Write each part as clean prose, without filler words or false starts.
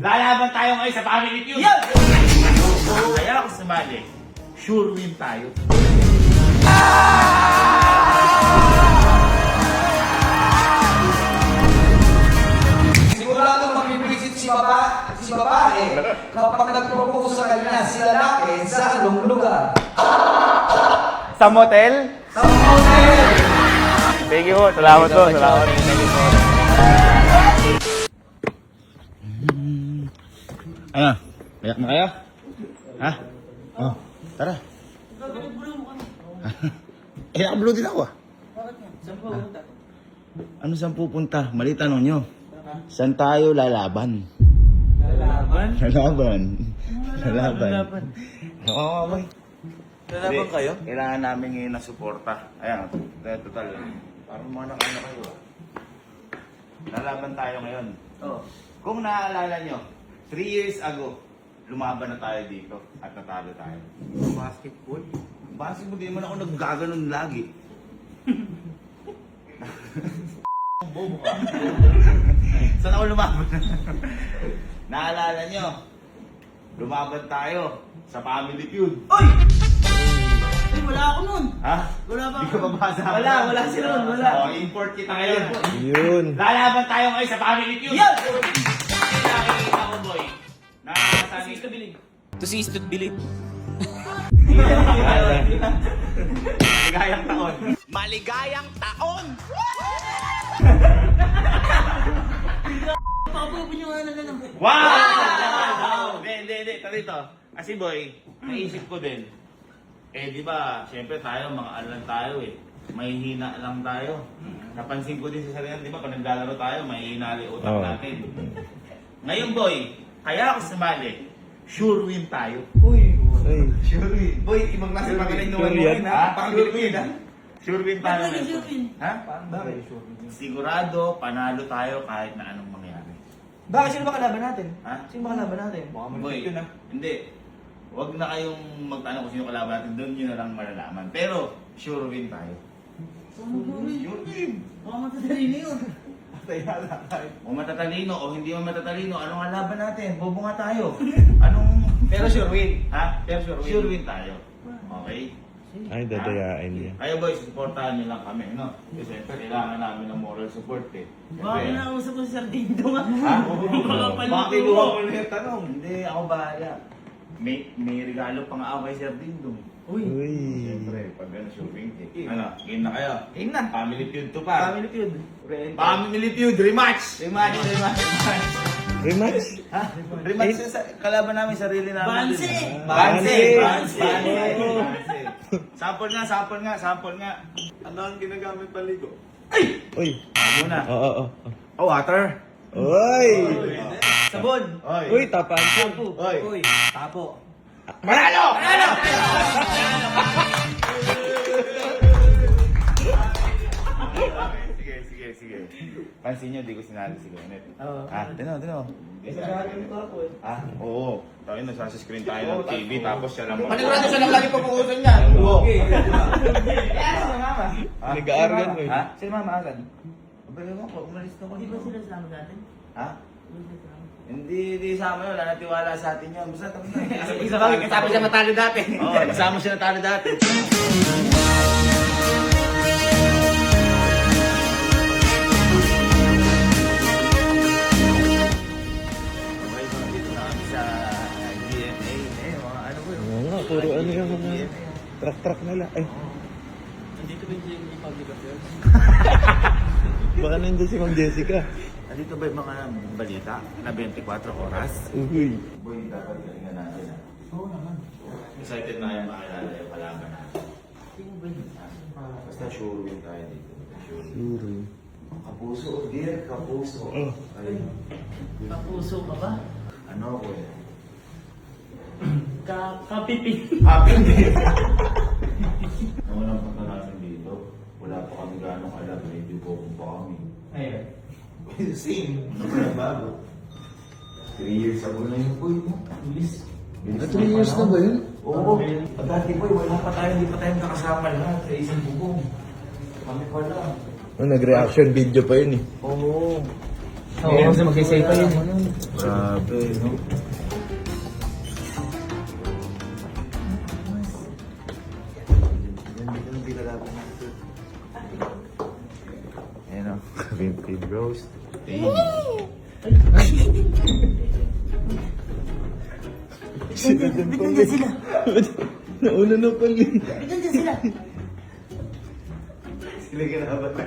Lalaban tayo ngayon sa Family Feud! Yan! Kaya ako sumali, sure win tayo. Sigurado magbibisit si babae kapag nag-propose sa kanya si lalaki sa anong lugar. Sa motel? Sa hotel! Thank you po. Salamat po. Salamat. Thank you po. Ano? Kayak na kayo? Ha? Oh, tara. Eh, naka-blue din ako ah. Ano saan pupunta? Mali tanong nyo. Saan tayo lalaban? Lalaban? Lalaban. Lalaban. Oo, boy. Lalaban kayo? Kailangan namin ngayon ng suporta. Ayan, total. Parang mga nakano kayo ah. Lalaban tayo ngayon. Oh. Kung naaalala nyo, 3 years ago, lumaban na tayo dito at natalo tayo. Basketball? Basketball, di man ako naggaganon lagi. Bobo ka. Saan ako lumaban? Naalala nyo, lumaban tayo sa Family Feud. Oy! Ay, wala ako nun. Ha? Wala ba? Di ka babasa? Wala sila nun, wala. O, import kita ngayon. Yun. Lalaban tayo ngayon sa Family Feud. Yan! Kasi nakikita ko, boy. Nakasabi ka bilib. To see is to believe. Maligayang taon. Maligayang taon! Pakapupin yung ano lang. Wow! Hindi. Ito rito. Kasi boy, naisip ko din. Eh di ba, syempre tayo, mga ano lang tayo eh. Mahihina lang tayo. Napansin ko din sa sarili, di ba, pag naglalaro tayo, mahihina yung utak natin. Ngayon boy, kaya ako sumali, sure win tayo. Uy! Sure win. Boy, ibang klase pa rin Sure yan? Ha? Parang Sure Pilipin, win. ha? Sure win tayo. Bakit ngayon. sure win? Ha? Bakit? Sigurado, panalo tayo kahit na anong mangyari. Bakit? Sino ba kalaban natin? Ha? Sino ba kalaban natin? Boy, hindi. Huwag na kayong magtanong kung sino kalaban natin. Doon nyo na lang malalaman. Pero, sure win tayo. Sure win. Baka matatalino yun. O matatalino o hindi mo matatalino, anong ang laban natin? Bobo nga tayo. Anong... Pero sure win. Ha? Pero sure win. Sure win tayo. Okay? Ay, dadayain niya. Kaya boys, supportahan nyo lang kami, no? Kasi siyempre, kailangan namin ng moral support eh. Baka Siyempre, nausap ko si Sardindo nga. ha? Baka palito. Bakit mo mo yung tanong? Hindi, ako bahala. May regalo pa nga ako kay Sir Dingdong. Uy. Uy. Siyempre, pag gano'n shopping, ano, game na kayo. Game na. Family Feud to pa. Family feud. Family Feud, rematch! Rematch. Rematch? Ha? Rematch sa kalaban namin, sarili namin. Banse! Banse! Banse! Banse! Sample nga. Ano ang ginagamit paligo? Uy. Ako na. Oo. Oh, water. Uy. Sabon. Uy, tapan. Shampoo. Oy. Uy. Tapo. Manalo! Sige. Pansin nyo, di ko sinali si Gwyneth. Oo. Tino. Sardindo ko ako eh. Oo. Tayo, nasa screen tayo ng TV, tapos siya lang. Panigurado siya lang lagi papukusan niya. Oo. Kaya sila mama. Nag-aargan mo eh. Ha? Sila mama asan? Abay, ewan ko, umalis na ko. Di ba sila sama natin? Ha? Hindi sama yun, wala natiwala sa atin yun. Basta tapos na. Isa ba? Kasama siya matalo dati. Oo, kasama siya natalo dati. Okay, so dito na kami sa GMA. Mga ano po yun? Oo nga, puro ano yung mga truck nila. Ay, Nandito ba yung public affairs? baka nandiyan si Ma'am Jessica. Nandito ba yung mga balita na 24 oras? Uy. Boy, dapat galingan natin. Oo naman. Excited na yung makilala yung kalaban natin. Sino ba yun? Basta sure win tayo dito. Sure win. Sure. Kapuso, dear, kapuso. Oh. Ayun. Kapuso ka ba? Ano ko eh? Kapipin. Happy day! Nung unang punta natin dito, wala pa kami ganong alam, medyo bokong pa kami. Ayun. Same. Ano ba na bago? 3 years ago na yun po yun. Bilis. 3 years na ba yun? Oo. Dati po, wala pa tayo, hindi pa tayo nakasama lahat sa isang bubong. Kami pa lang. Oh, nag-reaction video pa yun eh. Oo. Oo, kasi mag-save pa yun. Grabe, no? Ayan o, vintage roast. Sila din pala. Nauna na pala. Sila kinaban na.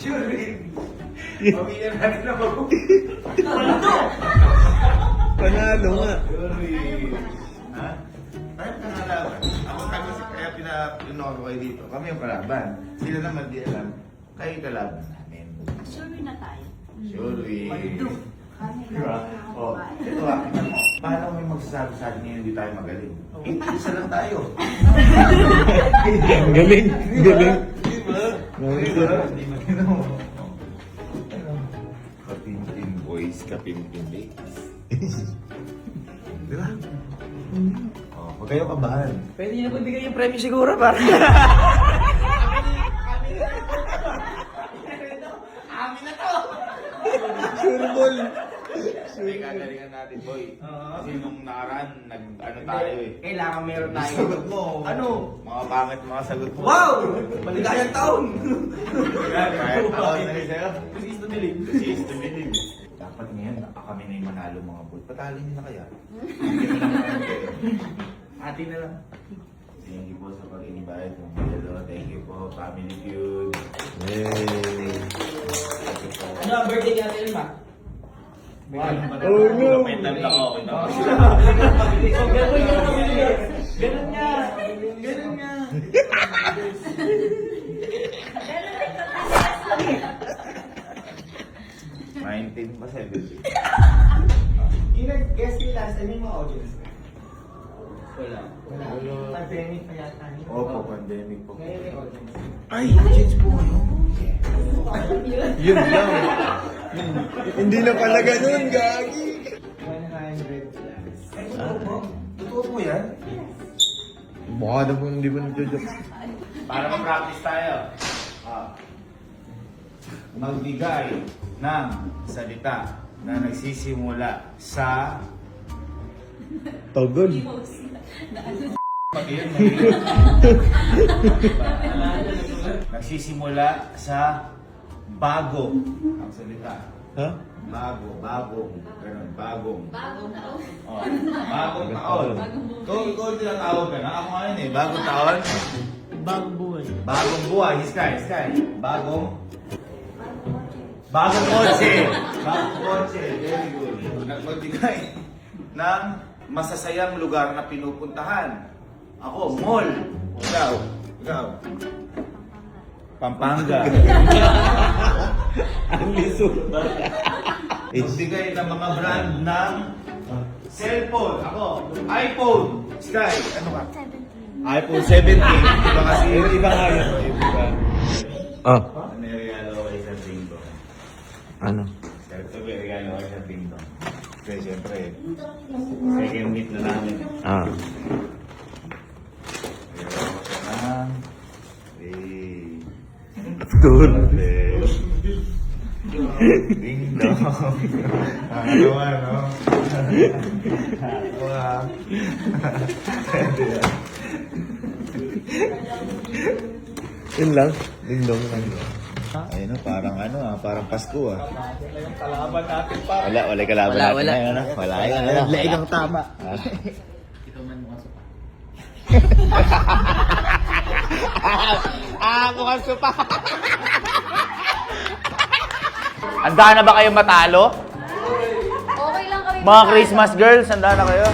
Sure, pamilya natin na bago. Panalo nga. Ha? Tayo pangalaban. Ako kaya pinapinoko ko kayo dito. Kami yung kalaban. Sila naman di alam. Kayo yung kalaban namin. Sure na tayo. Sure, Kami Diba? lang Oh, ito tingnan mo. Paano may magsasabi sa atin ngayon hindi tayo magaling? Isa lang tayo. Ang galing. Galing. Diba? Diba? Hindi maginaw. Kapinpin boys, kapinpin ladies. Diba? Oh, huwag kayo kabahan. Pwede niyo na pagbigay yung premyo siguro para. Amin na to! Sure ball. May kagalingan natin, boy. Kasi nung nakaraan, ano tayo eh. Kailangan meron tayo. Sagot mo. Ano? Mga pangit mga sagot mo. Wow! Maligayang taon! Kahit ako na rin sa'yo. Please to believe. Cheese to believe. Dapat ngayon, kami na yung manalo mga boy. Patalo nyo na kaya. Ati na lang. Thank you po sa pag-invite. Thank you po, Family Feud. Yay. Ano ang birthday niya natin ba? Oh no. Mental na ako. Ganun nga. Ganun nga. 19 pa 17. Kinag-guess nila sa mga audience. Wala. Pandemic pa yata. Opo, pandemic po. Ngayon may audience. Ay, audience po ngayon. Yun lang. Hindi na pala ganun, gagi. 100 plus. Totoo po yan? Baka na po hindi ba nagjo-joke? Para mag-practice tayo. Magbigay ng salita na nagsisimula sa... Togol. Pati yun, nagsisimula sa bago ang salita. Ha? Bagong. Ganun, bagong. Bagong taon. Oh, bagong taon. Ikaw tinatawag ka na. Ako ngayon eh, bagong taon. Bagong buhay. Bagong buhay. Sky. Bagong kotse. Bagong kotse. Very good. Nagbibigay ng masasayang lugar na pinupuntahan. Ako, mall. Ikaw. Pampanga. Ang liso. Nagbigay ng mga brand ng cellphone. Ako, iPhone. Sky. Ano ka? 17. iPhone 17. Diba kasi Iba nga yun. Iba. Ah. may regalo ko sa Dingdo. Ano? Ito may regalo ko sa Dingdo. Kasi syempre, second meet na namin. Ah. Regalo ko siya ng... Cool. Dingdo. Nakakalawa, no? Nakakalawa. Yun lang. Ding dong lang. Ayun, parang Pasko ah. Kalaban natin pa. Wala kalaban Wala, natin wala. ngayon, ano? Wala yan, ano? Laig ang tama. Ikaw man mukha sa Mukhang supa. Handa na ba kayo matalo? Okay lang kami. Mga Christmas girls, handa na kayo?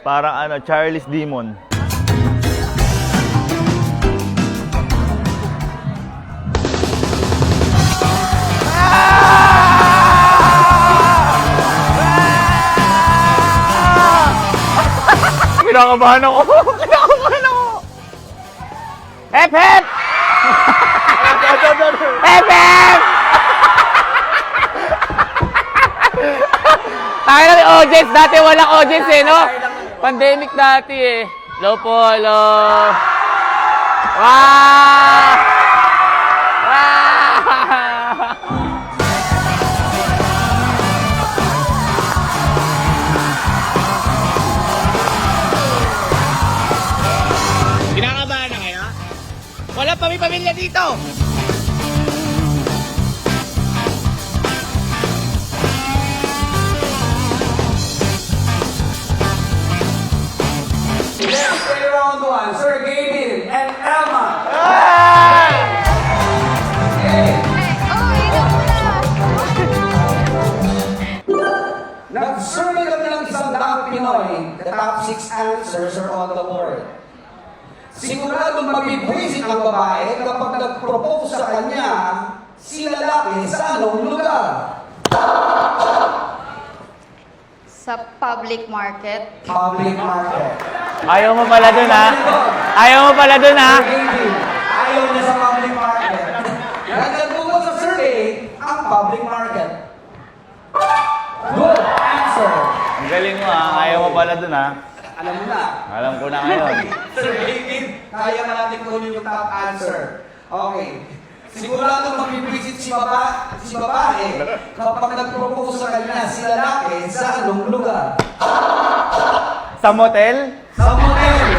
Parang Charlie's Demon. Kinakabahan ako. Hep, hep! Hep, hep! Tayo na may audience. Dati walang audience eh, no? Pandemic dati eh. Hello po, hello. Wow! Wow! Kinakabahan na kayo? Wala pa may pamilya dito! Let's play round one. Sir Gavin and Elma. Okay. Nag-survey kami ng 100 Pinoy. The top 6 answers are on the board. Siguradong mabibwisit ang babae kapag nag-propose sa kanya si lalaki sa anong lugar? Sa public market. Public market. Ayaw mo pala dun, ha? Ayaw mo pala dun, ha? Sir Gavin, ayaw niya sa public market. Nandyan po sa survey ang public market. Good answer. Ang galing mo ha, ayaw mo pala dun ha. Alam mo na. Alam ko na ngayon. Sir David, kaya na natin kunin yung top answer. Okay. Sigurado mabibisit si babae kapag nag-propose sa kanya si lalaki sa anong lugar? Sa motel? Sa motel.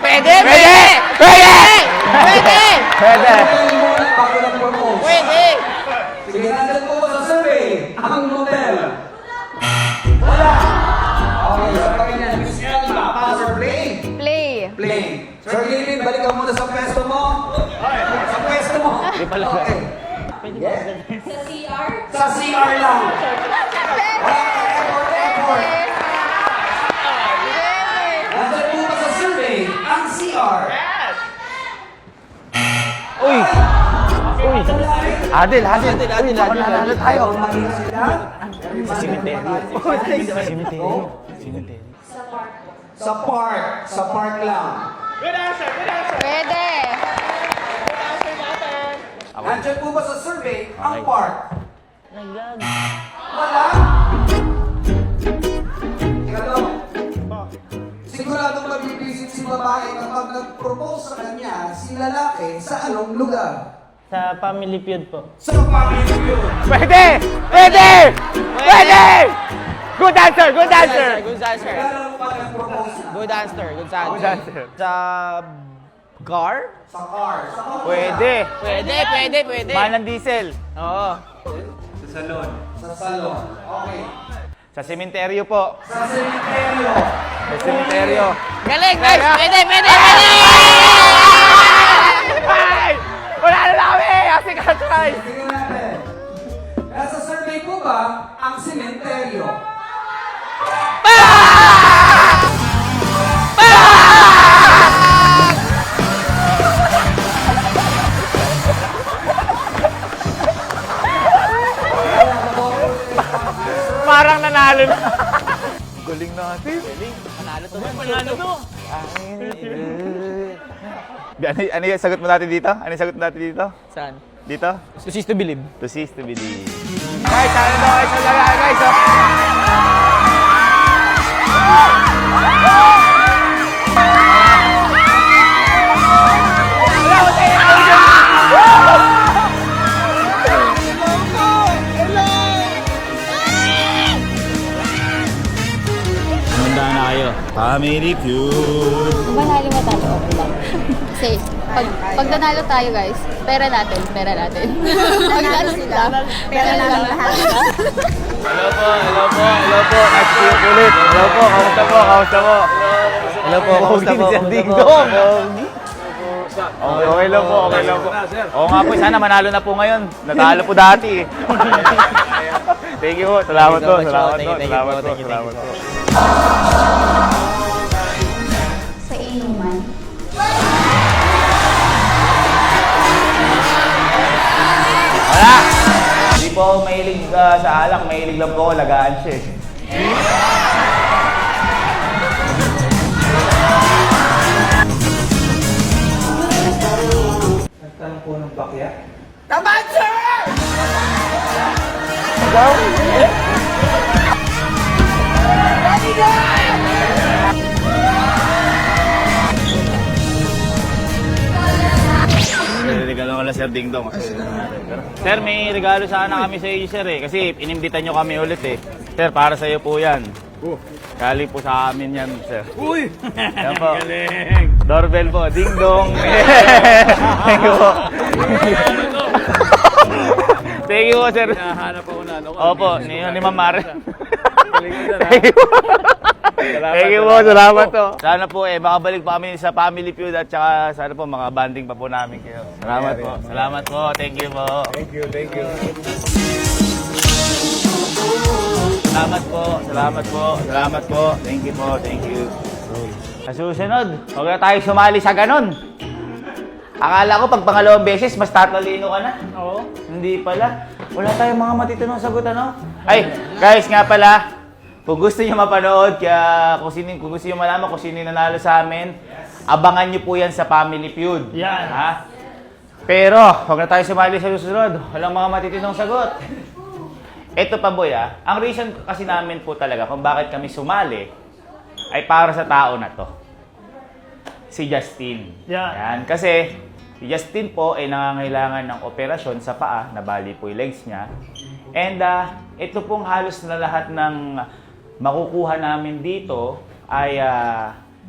Pwede! Pwede! Pwede! Pwede! Pwede! Motel muna bago nag-propose. Pwede! Sige, nandyan po sa survey ang motel. Wala. Okay, sa pagkanya, Miss Elma, pass or play? Play. Play. Sir David, balik ka muna sa pwesto mo. Sa pwesto mo. Okay. Yes. Sa CR? Sa CR lang. Effort. Nandyan po ba sa survey ang CR? Uy! Uy! Adel, Adel! Uy, nanalo tayo! Sa cemetery. Sa cemetery. Sa park. Sa park lang. Pwede. Nandyan po ba sa survey ang park? Wala. Ikaw, siguradong mabibisit si babae kapag nag-propose sa kanya si lalaki sa anong lugar? Sa Family Feud po. Sa family feud. Pwede! Pwede! Pwede! Good answer! Good answer! Good answer. Kailan mo pa nag-propose na? Good answer. Good answer. Good answer. Sa car? Sa car. Sa car. Pwede! Pwede, pwede, pwede. Mahal ng diesel. Oo. Sa salon. Okay. Sa sementeryo po. Sa cemetery. Sa sementeryo. Galing, guys! Pwede, pwede, pwede! Ay! Wala na kami! Kasi ka-try! Tingnan natin. Nasa survey po ba ang sementeryo? Parang nanalo na. Galing natin. Galing. Panalo to. Panalo to. Ano yung sagot mo natin dito? Ano yung sagot mo natin dito? Saan? Dito? To cease to believe. To cease to believe. Guys, ano daw? Guys, ano daw? Guys, Handa na kayo. Family Feud. Kung manalo matalo, okay lang. Kasi, pag nanalo tayo guys, pera natin, pera natin. Pag nanalo sila, pera natin lahat. Hello po, hello po, hello po. Nice to meet you ulit. Hello po, kamusta po, kamusta po? Hello po, kamusta po? Ding dong. Okay lang po, okay lang po. Oo nga po, sana manalo na po ngayon. Natalo po dati eh. Thank you po, salamat po, salamat po, salamat po, salamat po. Sa inuman. Wala! Hindi po ako mahilig sa alak, mahilig lang po ako lagaan siya eh. Nagtanong po ng bakya. Ikaw? Sir Ding Dong. Sir, may regalo sana kami sa iyo, sir eh. Kasi inimbitan nyo kami ulit eh. Sir, para sa iyo po yan. Galing po sa amin yan, sir. Uy! Yan po. Galing! Doorbell po. Ding Dong. Thank you po. Thank you po, sir. Nahanap ako na ano. Opo, ni Ma'am Mare. Galing ko na. Thank you. Thank you po, salamat po. Sana po makabalik pa kami sa Family Feud at saka sana po mga banding pa po namin kayo. Salamat po. Salamat po. Thank you po. Thank you, thank you. Salamat po. Salamat po. Salamat po. Thank you po. Thank you. Sa susunod, huwag na tayo sumali sa ganon. Akala ko pag pangalawang beses, mas tatalino ka na. Oo. Hindi pala. Wala tayong mga matitinong sagot, ano? Ay, guys, nga pala, kung gusto niyo mapanood, kung gusto niyo malaman kung sino yung nanalo sa amin, abangan niyo po yan sa Family Feud. Yan. Ha? Pero, huwag na tayo sumali sa susunod. Walang mga matitinong sagot. Ito pa, boy, ang reason kasi namin po talaga kung bakit kami sumali ay para sa tao na to. Si Justin. Yan. Kasi, si Justin po ay nangangailangan ng operasyon sa paa, nabali po yung legs niya. And ito pong halos na lahat ng makukuha namin dito ay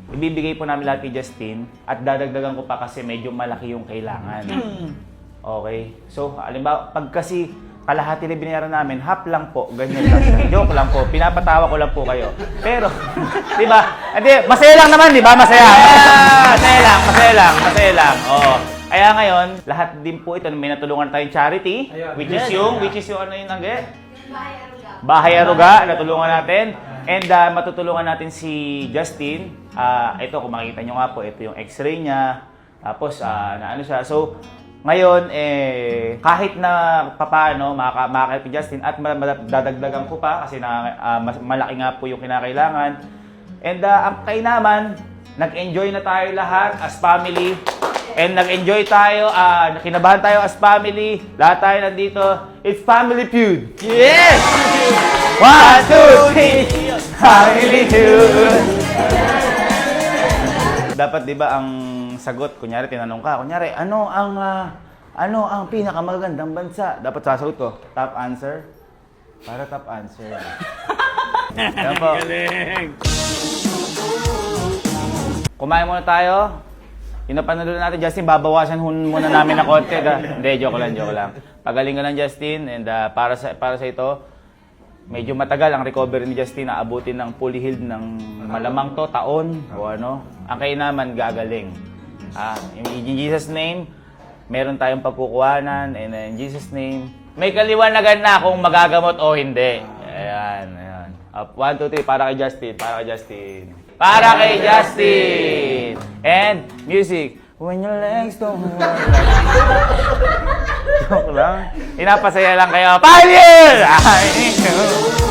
ibibigay po namin lahat kay Justin at dadagdagan ko pa kasi medyo malaki yung kailangan. Okay? So, alimbawa, pag kasi kalahati na binayaran namin, half lang po, ganyan lang siya. Joke lang po, pinapatawa ko lang po kayo. Pero, di ba? Hindi, masaya lang naman, di ba? Masaya. Masaya lang. Oo. Kaya ngayon, lahat din po ito, may natulungan tayong charity, which is yung ano yun, Angge? Bahay Aruga, natulungan natin. And matutulungan natin si Justin. Ito, kung makikita nyo nga po, ito yung x-ray niya. Tapos, na ano siya. So, ngayon, kahit na papaano, makakaya si Justin at dadagdagan ko pa kasi malaki nga po yung kinakailangan. And ang kainaman, nag-enjoy na tayo lahat as family. And nag-enjoy tayo, kinabahan tayo as family. Lahat tayo nandito. It's Family Feud. Yes! 1, 2, 3, Family Feud. Dapat 'di ba ang sagot, kunyari tinanong ka, ano ang pinakamagandang bansa? Dapat sasagot ko, top answer. Para top answer. Yan po. Galing! Kumain muna tayo. Pinapanood natin, Justin, babawasan muna namin na konti. Hindi, joke lang. Pagaling ka lang, Justin, and para sa ito, medyo matagal ang recovery ni Justin na abutin ng fully healed ng malamang to taon o ano. Ang kainaman gagaling. In Jesus' name, meron tayong pagkukuhanan, and in Jesus' name, may kaliwanagan na kung magagamot o hindi. Ayan. Up, 1, 2, 3, para kay Justin. Para kay Justin! And music. When your legs don't work. Joke lang. Pinapasaya lang kayo. 5 years! I need you.